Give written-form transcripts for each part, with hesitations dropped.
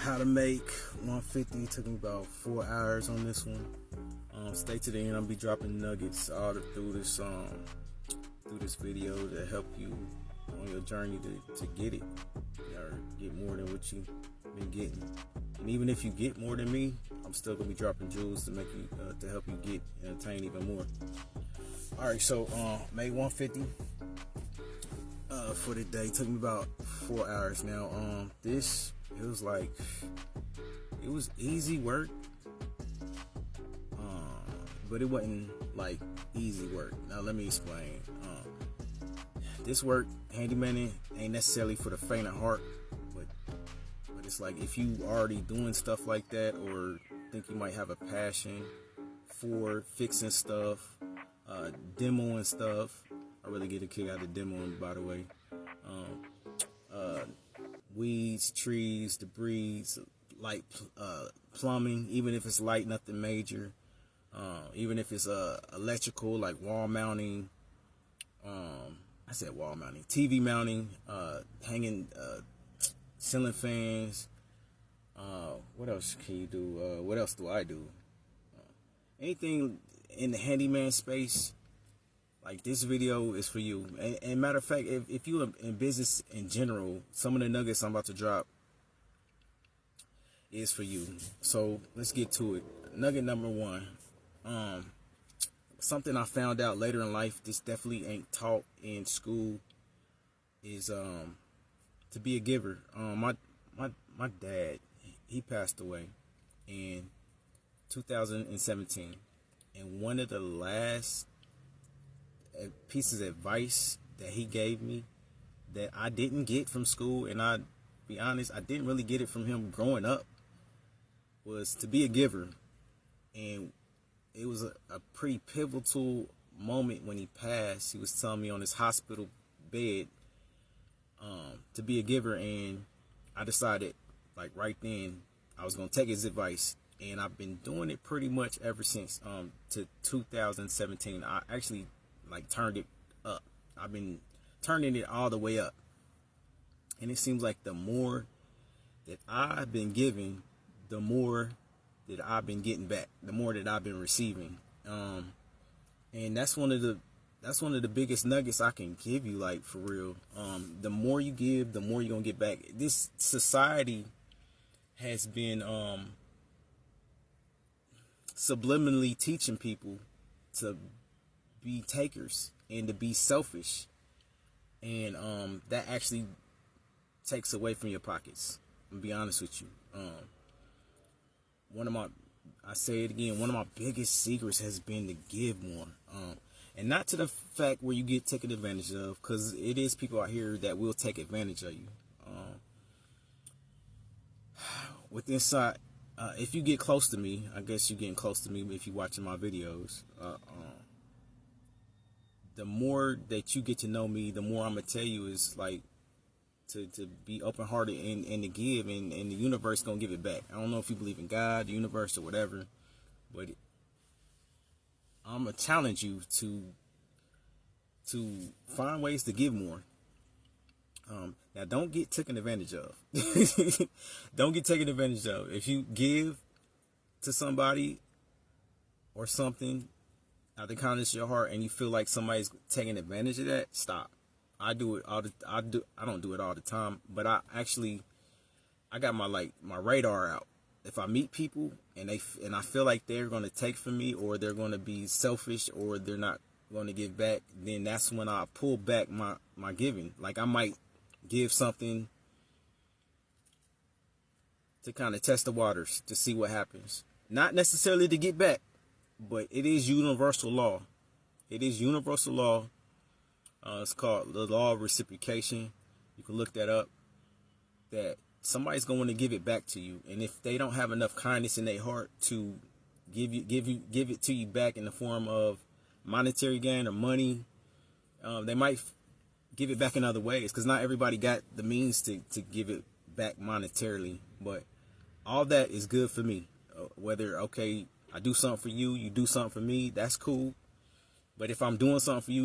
How to make 150. Took me about 4 hours on this one. Stay to the end. I'll be dropping nuggets all through this video to help you on your journey to get it or get more than what you've been getting. And even if you get more than me, I'm still gonna be dropping jewels to make you to help you get and attain even more. All right, so made 150 for the day. Took me about 4 hours. Now it was easy work, but it wasn't like easy work. Now let me explain. This work, handyman, ain't necessarily for the faint of heart, but it's like if you already doing stuff like that, or think you might have a passion for fixing stuff, demoing stuff. I really get a kick out of demoing, by the way. Weeds, trees, debris, light plumbing, even if it's light, nothing major. Even if it's electrical, like wall mounting. I said wall mounting, TV mounting, hanging ceiling fans. What else can you do? What else do I do? Anything in the handyman space, like this video is for you. And matter of fact, if you're in business in general, some of the nuggets I'm about to drop is for you. So let's get to it. Nugget number one. Something I found out later in life, this definitely ain't taught in school, is to be a giver. My dad, he passed away in 2017, and one of the last pieces of advice that he gave me that I didn't get from school, and I be honest, I didn't really get it from him growing up, was to be a giver. And it was a pretty pivotal moment when he passed. He was telling me on his hospital bed to be a giver, and I decided like right then I was gonna take his advice, and I've been doing it pretty much ever since to 2017. I actually like turned it up. I've been turning it all the way up, and it seems like the more that I've been giving, the more that I've been getting back, the more that I've been receiving. And that's one of the biggest nuggets I can give you, like, for real. The more you give, the more you're gonna get back. This society has been subliminally teaching people to be takers and to be selfish, and that actually takes away from your pockets. I'm gonna be honest with you. I say it again, one of my biggest secrets has been to give more. And not to the fact where you get taken advantage of, because it is people out here that will take advantage of you. With inside, if you get close to me, I guess you're getting close to me if you're watching my videos. The more that you get to know me, the more I'm going to tell you is like, to be open-hearted and to give, and the universe gonna give it back. I don't know if you believe in God, the universe, or whatever, but I'm gonna challenge you to find ways to give more. Now, don't get taken advantage of. Don't get taken advantage of. If you give to somebody or something out of the kindness of your heart, and you feel like somebody's taking advantage of that, stop. I do it all I don't do it all the time, but I got my radar out. If I meet people and I feel like they're going to take from me, or they're going to be selfish, or they're not going to give back, then that's when I pull back my giving. Like, I might give something to kind of test the waters to see what happens. Not necessarily to get back, but it is universal law. It is universal law. It's called the law of reciprocation. You can look that up. That somebody's going to give it back to you, and if they don't have enough kindness in their heart to give it to you back in the form of monetary gain or money, they might give it back in other ways, because not everybody got the means to give it back monetarily. But all that is good for me. Whether, okay, I do something for you, you do something for me, that's cool. But if I'm doing something for you,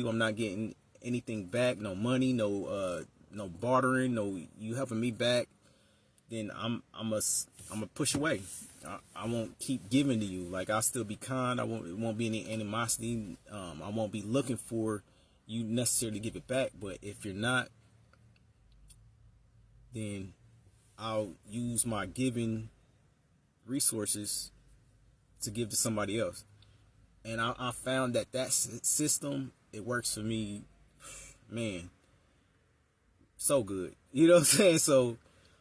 I'm not getting anything back. No money, no bartering, no you helping me back. then I'm a push away. I won't keep giving to you. Like, I'll still be kind. It won't be any animosity. I won't be looking for you necessarily to give it back. But if you're not, then I'll use my giving resources to give to somebody else. And I found that system, it works for me, man, so good. You know what I'm saying? So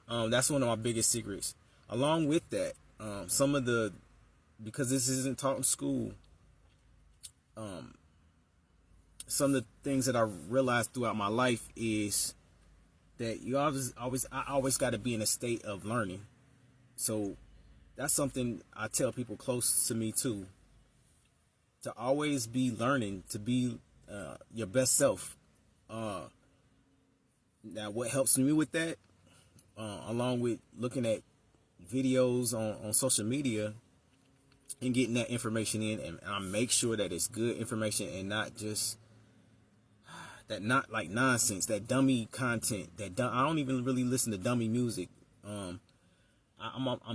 that's one of my biggest secrets. Along with that, because this isn't taught in school, some of the things that I realized throughout my life is that I always got to be in a state of learning. So that's something I tell people close to me too, to always be learning, to be your best self. Now, what helps me with that, along with looking at videos on social media and getting that information in, and I make sure that it's good information and not just not like nonsense, that dummy content. I don't even really listen to dummy music. I'm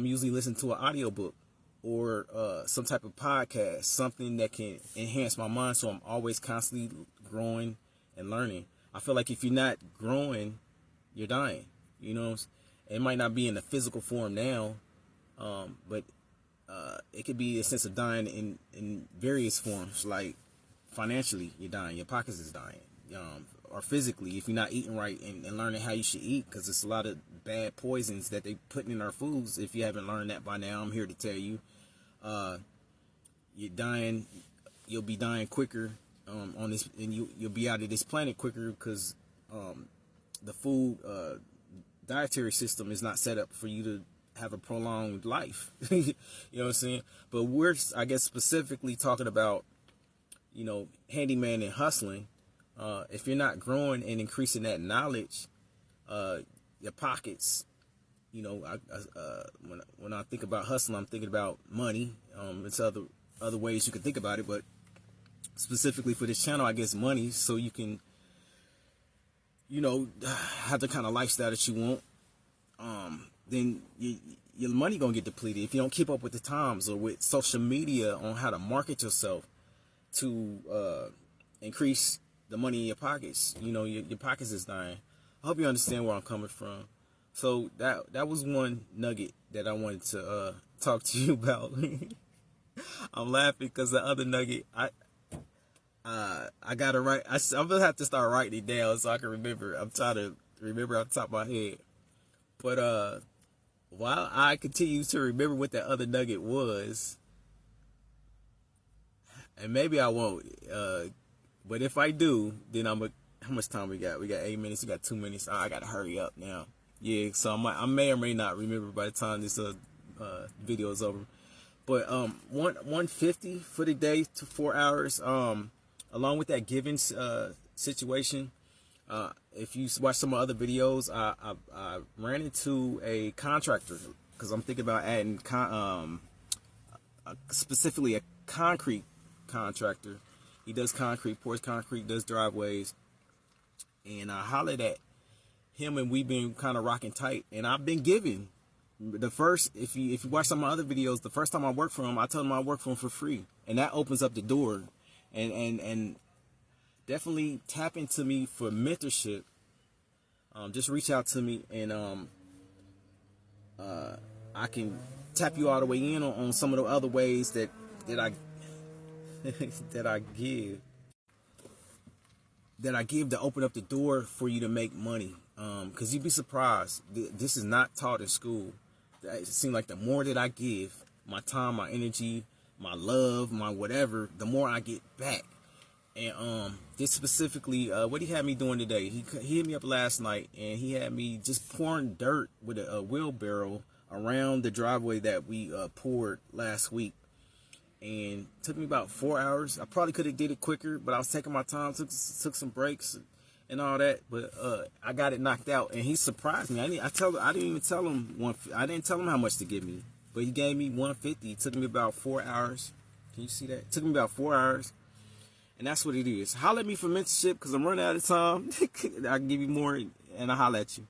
usually listening to an audiobook or some type of podcast, something that can enhance my mind, so I'm always constantly growing and learning. I feel like if you're not growing, you're dying. You know, it might not be in a physical form now, but it could be a sense of dying in various forms, like financially, you're dying, your pockets is dying, or physically, if you're not eating right and learning how you should eat, because it's a lot of bad poisons that they putting in our foods. If you haven't learned that by now, I'm here to tell you, you're dying. You'll be dying quicker on this, and you'll be out of this planet quicker because the food dietary system is not set up for you to have a prolonged life. You know what I'm saying? But we're, I guess, specifically talking about, handyman and hustling. If you're not growing and increasing that knowledge, your pockets, when I think about hustling, I'm thinking about money. It's other ways you can think about it, but specifically for this channel, I guess money, so you can, have the kind of lifestyle that you want. Then your money gonna get depleted if you don't keep up with the times or with social media on how to market yourself to increase the money in your pockets. Your pockets is dying. I hope you understand where I'm coming from. So that was one nugget that I wanted to talk to you about. I'm laughing because the other nugget, I gotta write. I'm gonna have to start writing it down so I can remember. I'm trying to remember off the top of my head. But while I continue to remember what that other nugget was, and maybe I won't, but if I do, then how much time we got? We got 8 minutes. We got 2 minutes. I gotta hurry up now. Yeah, so I may or may not remember by the time this video is over. But 150 for the day to 4 hours. Along with that giving situation, if you watch some other videos, I ran into a contractor because I'm thinking about adding specifically a concrete contractor. He does concrete, pours concrete, does driveways, and I hollered at him, and we've been kind of rocking tight. And I've been giving. If you watch some of my other videos, the first time I worked for him, I told him I work for him for free, and that opens up the door. And definitely tap into me for mentorship. Just reach out to me, and I can tap you all the way in on some of the other ways that I that I give to open up the door for you to make money. Because you'd be surprised. This is not taught in school. It seems like the more that I give, my time, my energy, my love, my whatever, the more I get back. And this specifically, what he had me doing today, he hit me up last night, and he had me just pouring dirt with a wheelbarrow around the driveway that we poured last week. And it took me about 4 hours. I probably could have did it quicker, but I was taking my time, took some breaks and all that. But I got it knocked out, and he surprised me. I didn't even tell him I didn't tell him how much to give me, but he gave me 150. It took me about 4 hours. Can you see that? It took me about 4 hours, and that's what it is. Holler at me for mentorship because I'm running out of time. I can give you more, and I'll holler at you.